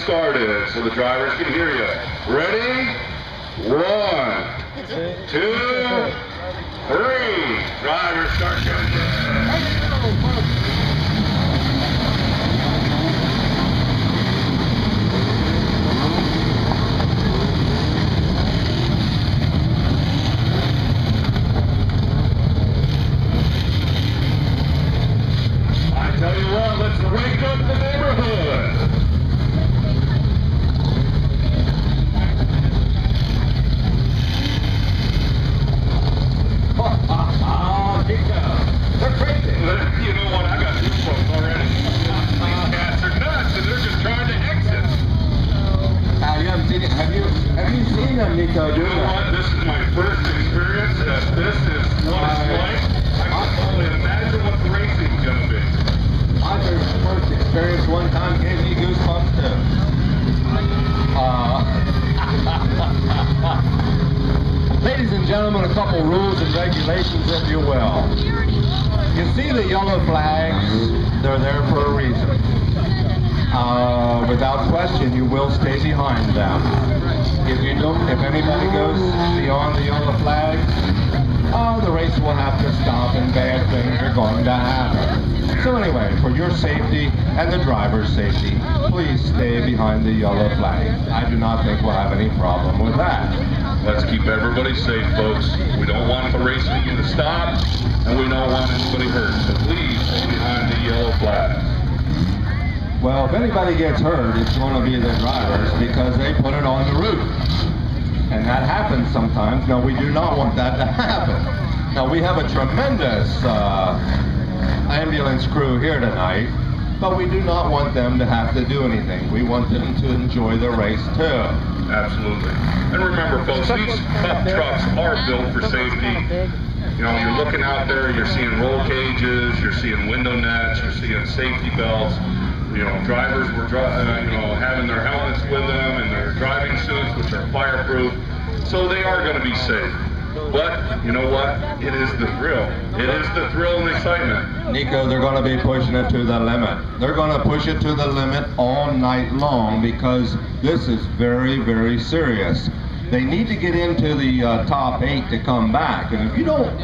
started so the drivers can hear you. Ready? 1, 2, 3. Drivers start Tell you what, let's wake up the neighborhood. They're crazy. You know what? I got goosebumps already. These cats are nuts, and they're just trying to exit. You haven't seen it? Have you seen them, Nico? You know what? This is my first experience. This is what it's like. I can only imagine what the racing's going to be. My first experience one time gave me goosebumps too. Ladies and gentlemen, a couple rules and regulations, if you will. You see the yellow flags, they're there for a reason. Without question, you will stay behind them. If anybody goes beyond the yellow flags, the race will have to stop and bad things are going to happen. So anyway, for your safety and the driver's safety, please stay behind the yellow flag. I do not think we'll have any problem with that. Let's keep everybody safe, folks. We don't want the racing to stop, and we don't want anybody hurt. So please stay behind the yellow flag. Well, if anybody gets hurt, it's going to be the drivers because they put it on the route. And that happens sometimes. Now, we do not want that to happen. Now, we have a tremendous ambulance crew here tonight, but we do not want them to have to do anything. We want them to enjoy the race too. Absolutely. And remember, folks, these tough trucks are built for safety. You know, you're looking out there, you're seeing roll cages, you're seeing window nets, you're seeing safety belts. You know, drivers were having their helmets with them and their driving suits, which are fireproof. So they are going to be safe. But, you know what? It is the thrill. It is the thrill and excitement. Nico, they're going to be pushing it to the limit. They're going to push it to the limit all night long because this is very, very serious. They need to get into the top 8 to come back. And if you don't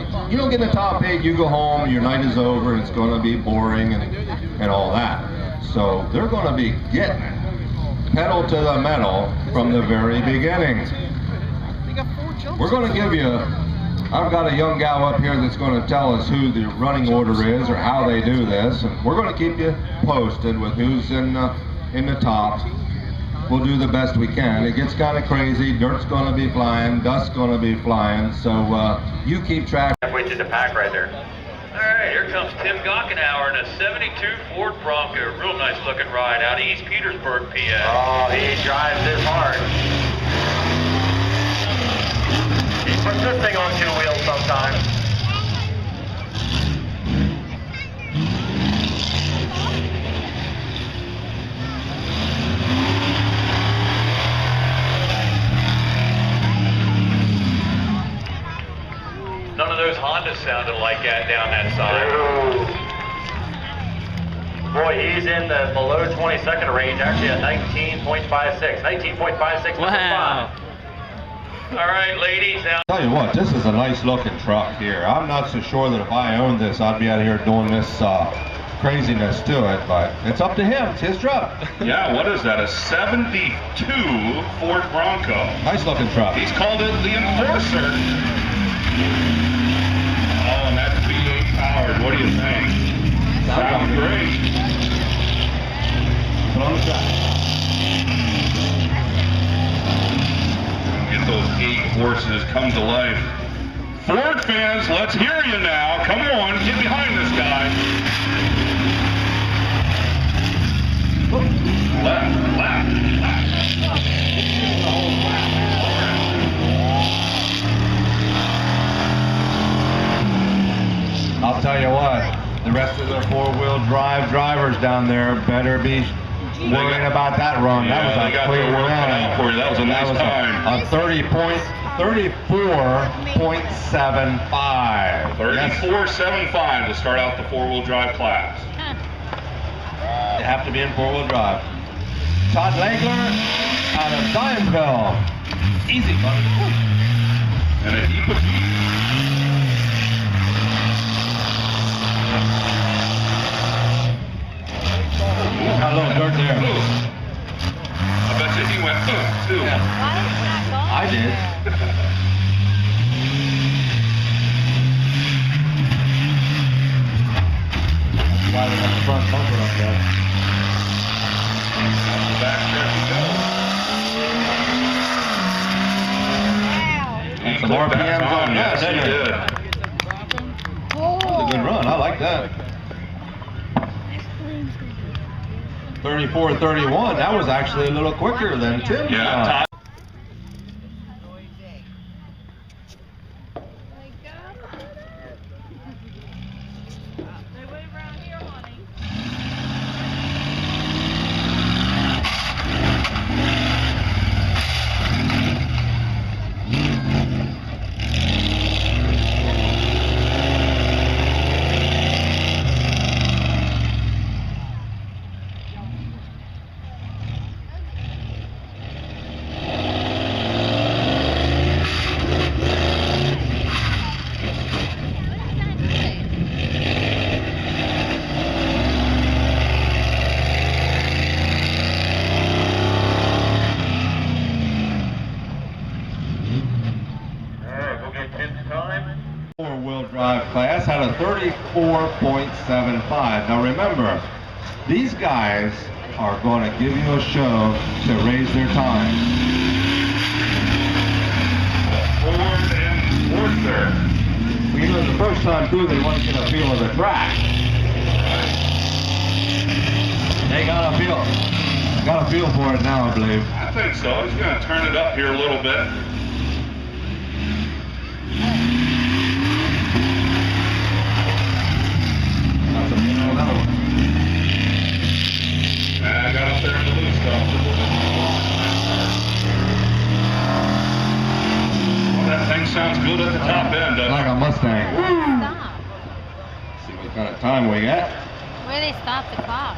get in the top 8, you go home, your night is over, and it's going to be boring and all that. So they're going to be getting it, pedal to the metal from the very beginning. We're going to give you, I've got a young gal up here that's going to tell us who the running order is or how they do this, and we're going to keep you posted with who's in the top. We'll do the best we can. It gets kind of crazy. Dirt's going to be flying, dust's going to be flying, so you keep track. Halfway through the pack right there. All right, here comes Tim Gockenauer in a 72 Ford Bronco. Real nice looking ride out of East Petersburg, PA. Oh, he drives this hard. He puts this thing on 2 wheels sometimes. None of those Hondas sounded like that down that side. Boy, he's in the below 22nd range, actually at 19.56. 19.56. Wow. All right, ladies. Now. Tell you what, this is a nice looking truck here. I'm not so sure that if I owned this, I'd be out here doing this craziness to it, but it's up to him. It's his truck. Yeah, what is that? A 72 Ford Bronco. Nice looking truck. He's called it the Enforcer. Oh, and that's V8 powered. What do you think? Sounds great. Put on the track. Get those 8 horses come to life. Ford fans, let's hear you now. Come on, get behind this guy. Left, left, left. I'll tell you what, the rest of the 4-wheel drive drivers down there better be worrying about that run. Yeah, that was they a got clear their work cut run. out for you. That was a nice time. A 34.75. 34.75 to start out the 4-wheel drive class. You have to be in 4-wheel drive. Todd Legler out of Zionsville. Easy, buddy. And a heap of heat. Got a little dirt there. I bet you he went, too. Yeah. I did. Why they got the front bumper up there? The back there he goes. And some RPMs on that, yes, he didn't it? did. That was a good run. I like that. 34-31. That was actually a little quicker than Tim. Yeah, Todd. Four-wheel drive class had a 34.75. Now remember, these guys are going to give you a show to raise their time. Forward and fourth there. Well, you know, the first time through, they want to get a feel of the track. They got a feel for it now, I believe. I think so. He's going to turn it up here a little bit. That's another one. And I got up there in the loose stuff. Well, that thing sounds good at the top end, doesn't Like it? a Mustang. Stop. See what kind of time we got. Where they stop the clock?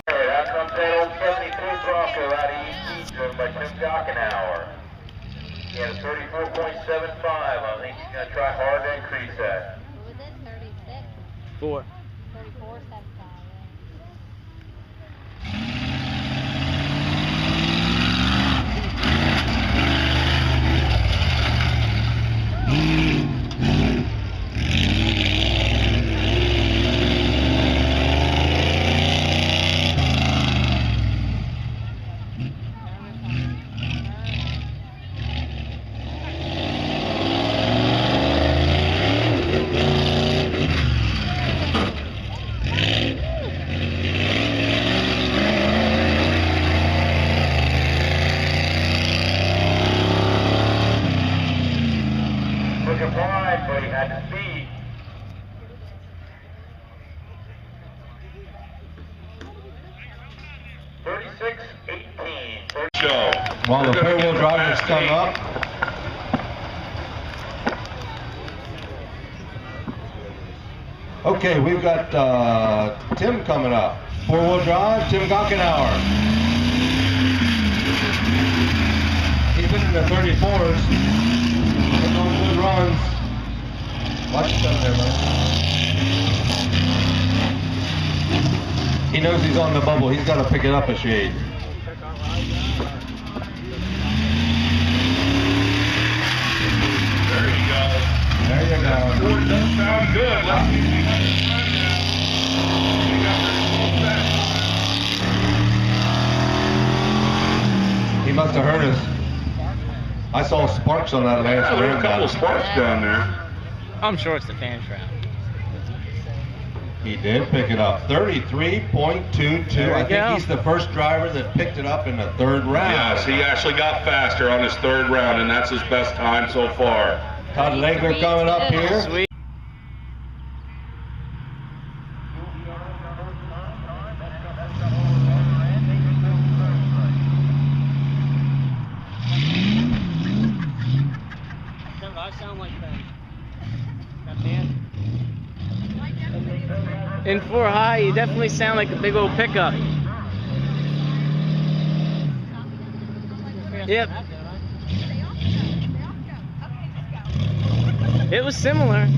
Hey, out comes that old 72 Bronco out of East Beach, driven by Tim Gockenauer. He had a 34.75. I think he's going to try hard to increase that. What was it? 36? 4. 34.75. Looking wide, but he had the speed. Show. While the four-wheel drivers come up. Okay, we've got Tim coming up. Four-wheel drive, Tim Gockenauer. He's been in the 34s. Putting on good runs. Watch it up there, man. He knows he's on the bubble. He's got to pick it up a shade. There you go. There you go. Ford does sound good. Let's see if we got it right now. We got this full set. He must have heard us. I saw sparks on that last Yeah, there are a rim. couple of sparks down there. I'm sure it's the fan trap. He did pick it up. 33.22. There we I think go. he's the first driver that picked it up in the third round. Yes, he actually got faster on his third round, and that's his best time so far. Todd Legler coming up here. Sweet. I sound like that man. In 4 high, you definitely sound like a big old pickup. Yep. It was similar. I'm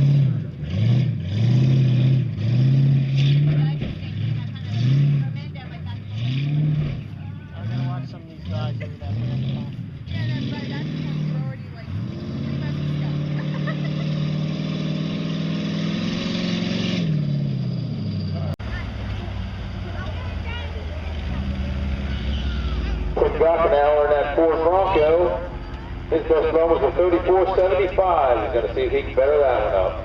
gonna watch some of these guys over that way. Tim Gockenauer in that Ford Bronco. His best run was a 34.75. He's going to see if he can better that one up.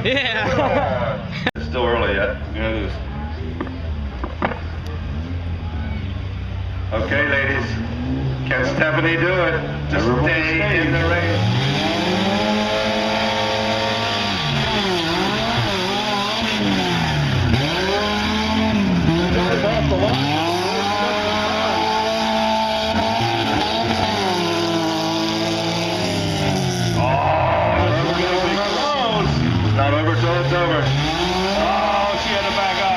Yeah. It's still early yet. Yeah, it is. Okay, ladies. Can Stephanie do it? Just stay in the race. Not over till it's over. Oh, she had to back up.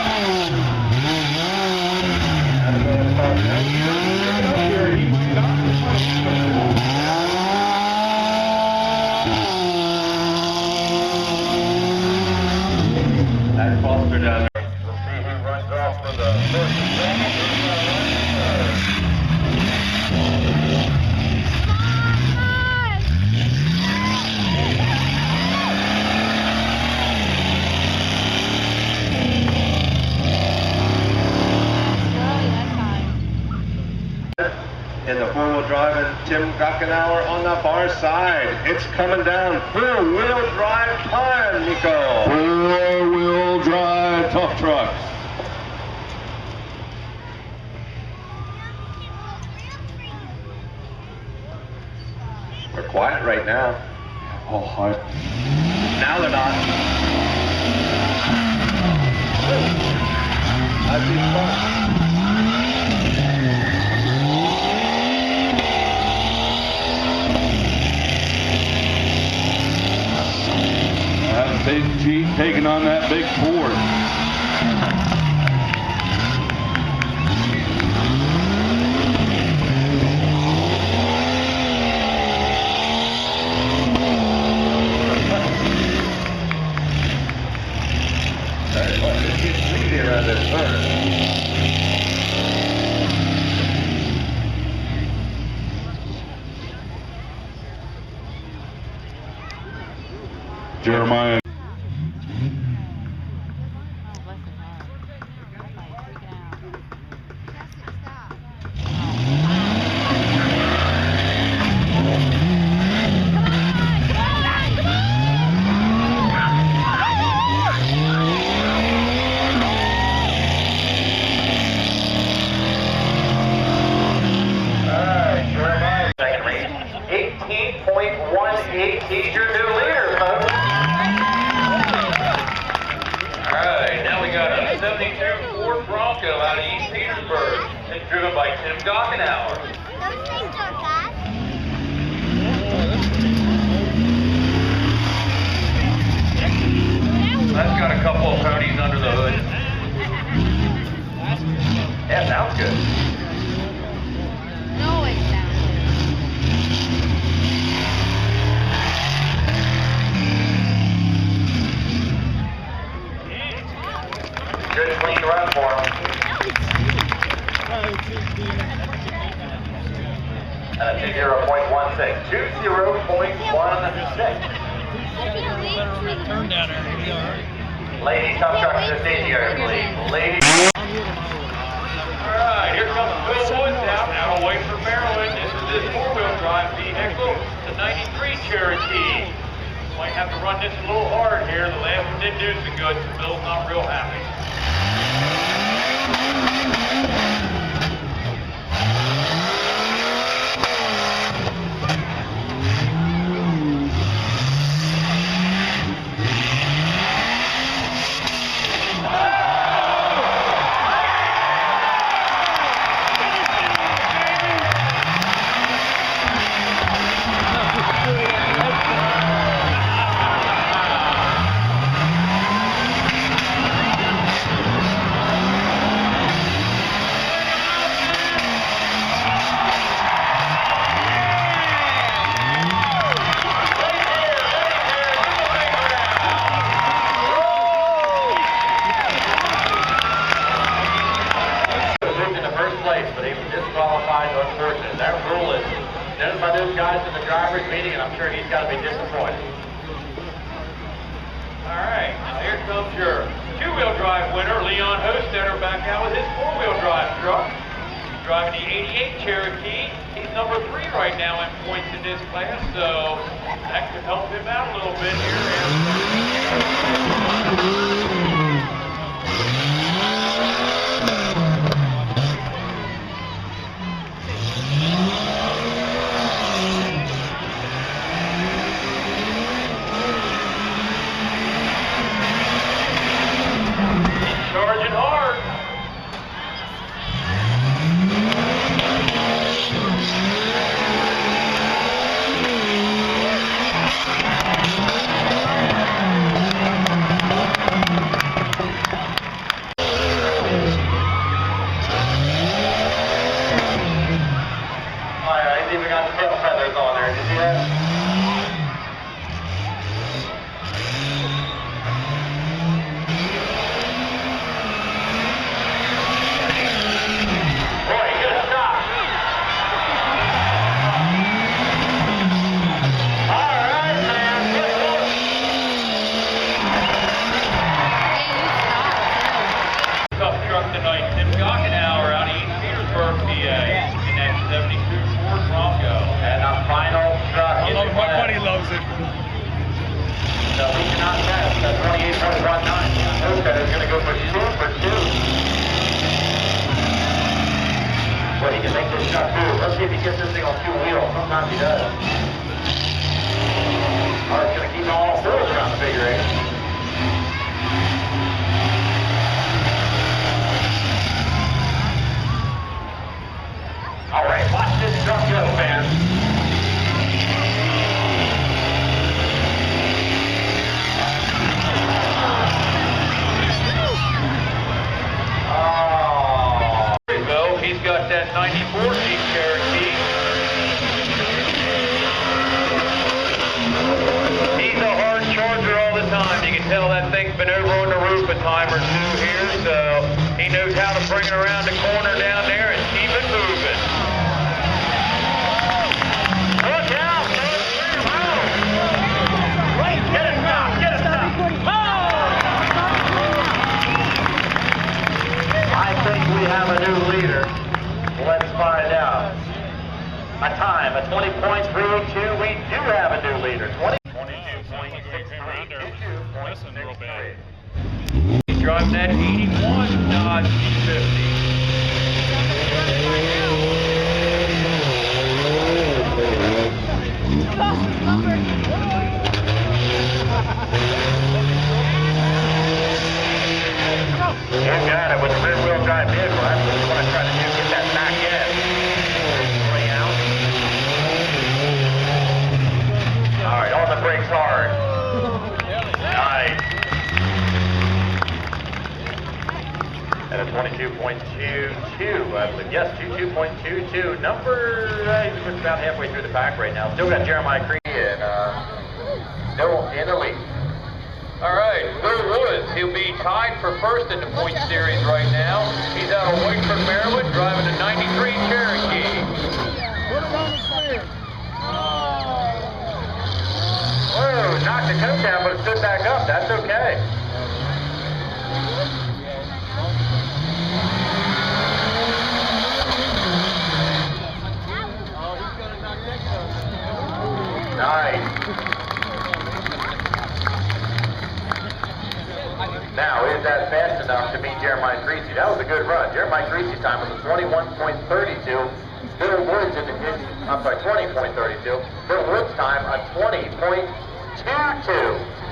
That Foster down there. We'll see who runs off for the first. In the four-wheel drive, and Tim Gockenauer on the far side. It's coming down. Four-wheel drive time, Nico. Four-wheel drive tough trucks. They're quiet right now. Oh, hi. Now they're not. That'd be fun. That big Jeep taking on that big Ford. It gets sleepy around this corner. Jeremiah. Alright, Jeremiah. Second race. 18.18. He's your new leader, folks. Alright, now we got a 72 Ford Bronco out of East Petersburg. It's driven by Tim Gockenauer. Those things are fast. That's got a couple of ponies under the hood. Yeah, sounds good. No, it sounds Good clean run for him. And a 20.16. 20.16. Turn down there. You'll be all right. Ladies, tough truck to the stage area, please. Ladies. Alright, here comes Bill Woods out away from Maryland. This is his four-wheel drive vehicle, the 93 Cherokee. Might have to run this a little hard here. The last one didn't do so good, so Bill's not real happy. And I'm sure he's got to be disappointed. All right, now here comes your two-wheel drive winner, Leon Hostetter, back out with his four-wheel drive truck. He's driving the 88 Cherokee. He's number 3 right now in points in this class, so that could help him out a little bit here. Charging hard. He's even got the tail feathers on there. Did you see that? Tonight, Tim Gockenauer out of East Petersburg, PA, in that 72 Ford Bronco. And our final truck is My buddy loves it. So we cannot pass the 28.19. Hostetter is going to go for 2 for 2. Well, he can make this shot too. Let's see if he gets this thing on 2 wheels. Sometimes he does. Oh, it's going to keep all 4 around the figure 8. All right, watch this truck go, man. Oh, there you go. He's got that 94 Jeep Cherokee. He's a hard charger all the time. You can tell that thing's been over on the roof a time or 2 here, so he knows how to bring it around the corner down there and keep it moving. I think we have a new leader. Let's find out. A time, a 20.32. We do have a new leader. 22.63. He's driving that 81 Dodge 50. You got it with the rear-wheel drive vehicle. That's what we want to try to do, get that back end. Way out. All right, on the brakes hard. Nice. And a 22.22, I believe. Yes, 22.22. Number, he's about halfway through the pack right now. Still got Jeremiah Cree and still in the lead. All right, Bill Woods, he'll be tied for first in the point series right now. He's out of Whiteford, Maryland, driving a 93 Cherokee. Put it on the clear. Whoa, knocked the coat down, but it stood back up. That's okay. Oh, he's gonna knock that coat down. Nice. Now, is that fast enough to beat Jeremiah Creasy? That was a good run. Jeremiah Creasy's time was a 21.32. Bill Woods I'm sorry, 20.32. Bill Woods' time a 20.22.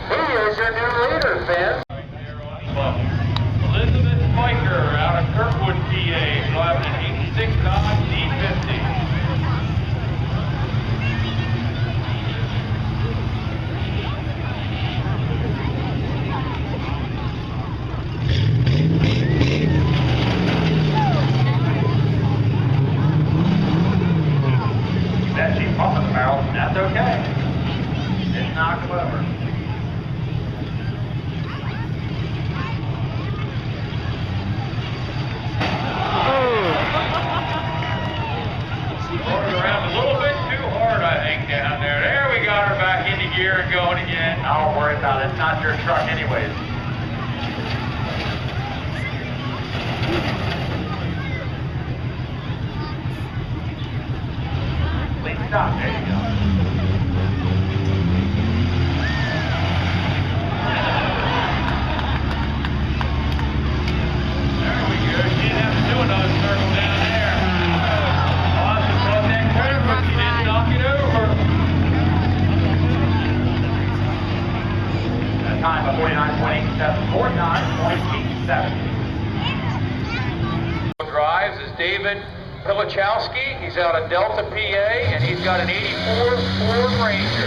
He is your new leader, Finn. Elizabeth Spiker out of Kirkwood, PA, driving an 86 Dodge D50. That she's pumping the barrel. That's okay. It's not clever. Going around a little bit too hard, I think, down there. There we got her back into gear and going again. Don't worry about it. It's not your truck anyways. Please stop. There you go. There we go. She didn't have to do another circle down there. Awesome. Caught that curve, but she didn't knock it over. That time of 49.87. 49.87. Drives is David Pilichowski. He's out of Delta, PA, and he's got an 84 Ford Ranger.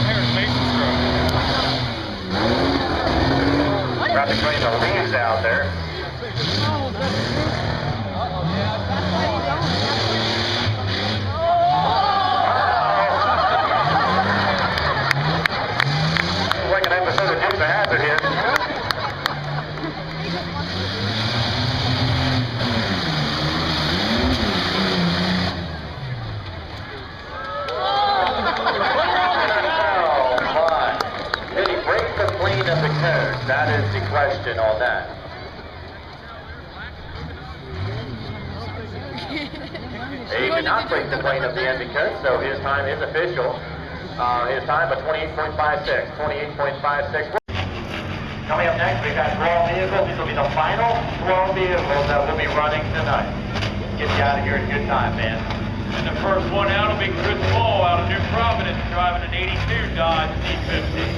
There's Mason's truck. About to clean the leaves out there. It's like an episode of Dukes of Hazzard here. Did he break the plane of the code? That is the question on that. He did not break the plane of the end code, so his time is official. His time of 28.56. 28.56. Coming up next, we've got 12 vehicles. These will be the final 12 vehicles that will be running tonight. Get you out of here at a good time, man. And the first one out will be Chris Ball out of New Providence, driving an 82 Dodge D50.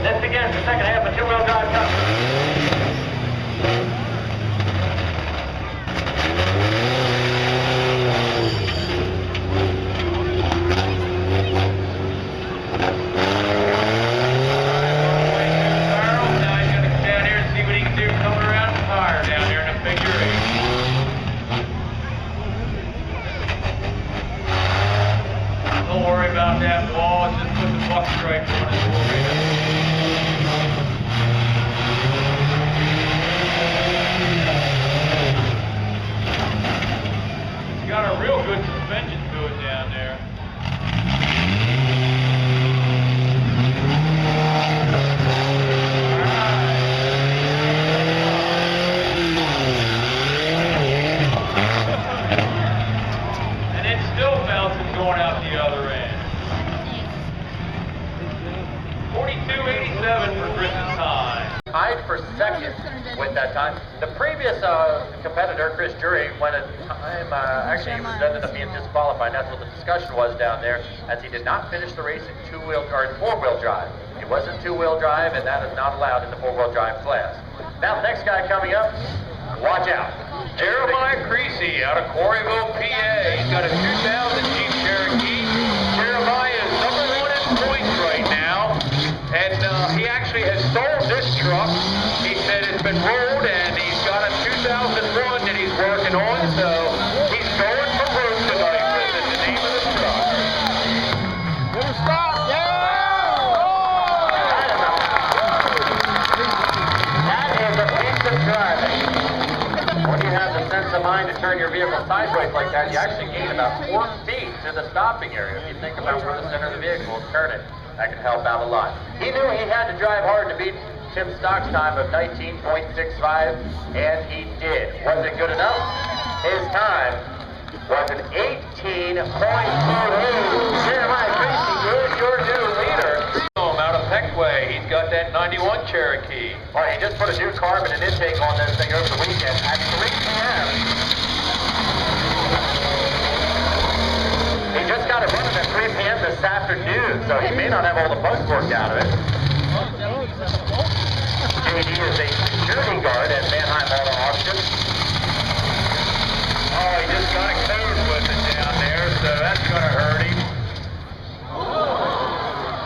This begins the second half of two-wheel drive country. Now he's going to get down here and see what he can do coming around the tire down here in the figure eight. Don't worry about that wall, just put the buck stripe on it for you. It's got a real good suspension to it down there. And it's still bouncing going out the other end. 42.87 for Chris's time. Tied for second with that time. The previous competitor, Chris Jury, went a time, actually he was ended up being disqualified. That's what the discussion was down there, as he did not finish the race in four-wheel drive. It wasn't two-wheel drive, and that is not allowed in the four-wheel drive class. Now, the next guy coming up, watch out. Jeremiah Creasy out of Quarryville, PA. He's got a 2000 Jeep Cherokee. Jeremiah is number one in points right now. And he actually has sold this truck. He said it's been rolled and he's got a 2001 that he's working on. So he's going for road tonight. Chris, is the name of the truck. Better stop. Yeah! turn your vehicle sideways like that, you actually gain about 4 feet to the stopping area. If you think about where the center of the vehicle is turning, that can help out a lot. He knew he had to drive hard to beat Tim Stock's time of 19.65, and he did. Was it good enough? His time was an 18.28. Jeremiah Tracy is your new leader. Out of Peckway, he's got that 91 Cherokee. Well, he just put a new carbon and intake on this thing over the weekend at 3 p.m. He just got it running at 3 p.m. this afternoon, so he may not have all the bugs worked out of it. JD is a security guard at Manheim Auto Auction. Oh, he just got a code with it down there, so that's gonna hurt him.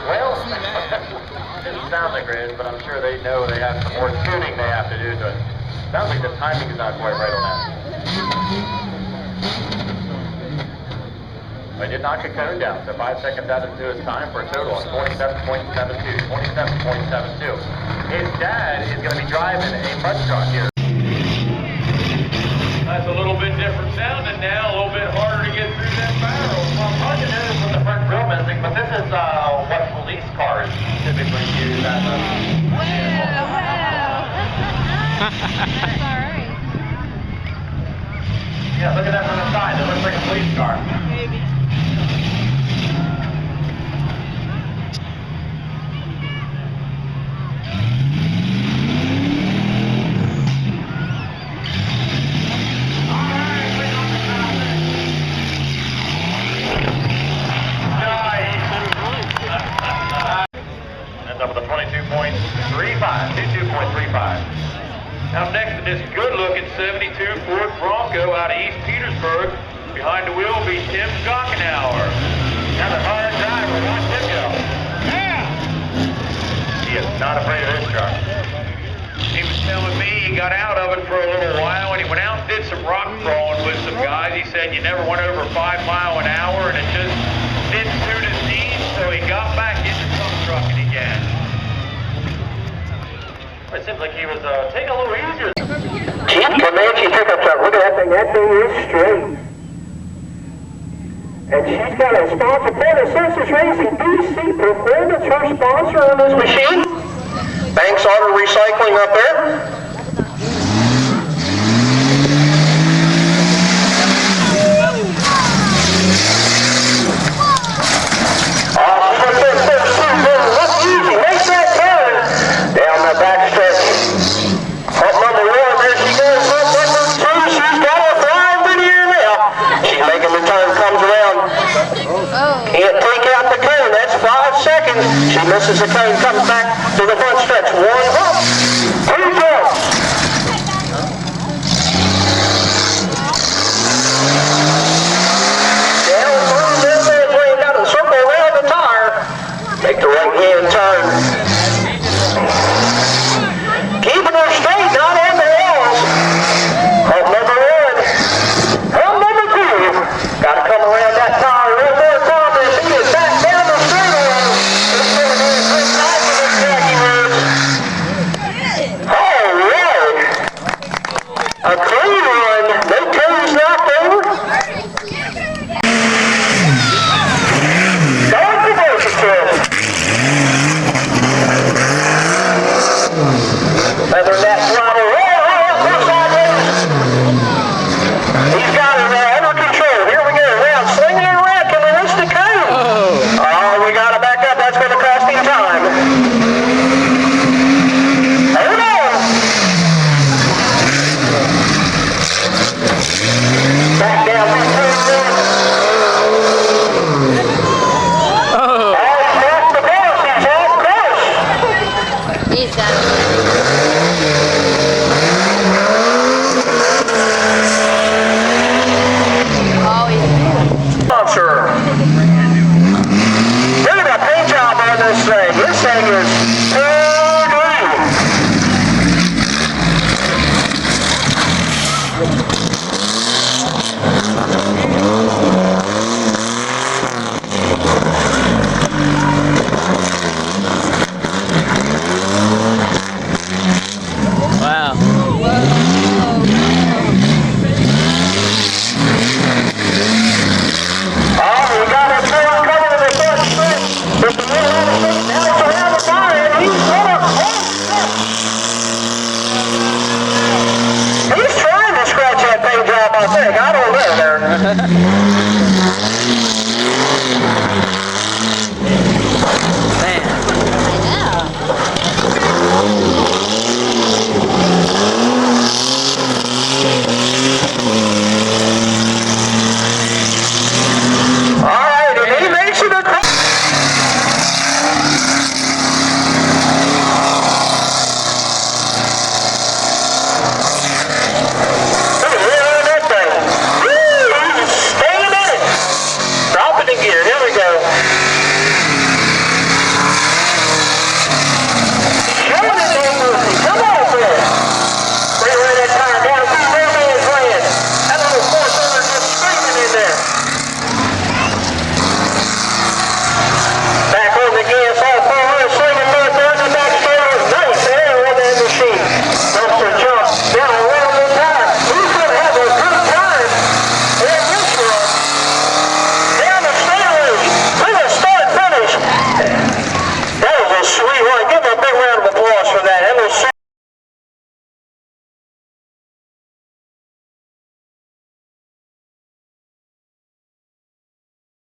Well, didn't sound like it is, but I'm sure they know they have some more tuning they have to do to it. Sounds like the timing is not quite right on that. I did knock a cone down, so 5 seconds out into his time for a total of 27.72. 27.72. His dad is going to be driving a mud truck here. That's a little bit different sounding now, a little bit harder to get through that barrel. Well, hard to notice with the front grill missing, but this is what police cars typically use as a... That's all right. Yeah, look at that from the side. That looks like a police car. Maybe. Up with a 22.35. Now next to this good-looking 72 Ford Bronco out of East Petersburg. Behind the wheel will be Tim Gockenauer. Now the hard driver, watch him go. Yeah! He is not afraid of this truck. He was telling me he got out of it for a little while and he went out and did some rock crawling with some guys. He said you never went over 5 miles an hour and it just didn't suit his needs, so he got back into some trucking again. It seems like he was taking a little easier. Jeep Comanche pickup truck. Look at that thing. That thing is straight. And she's got a sponsor, Florida Census Racing, BC Performance, her sponsor on this machine. Banks Auto Recycling up there. She misses the cone, comes back to the front stretch. 1 hop, 2 jumps. Down through there, drained out and circle around the tire. Make the right-hand turn. Keeping her straight, not on the rails. Hump number 1. Hump number 2. Got to come around that tire. One more time and she is back down the straightaway. Yeah.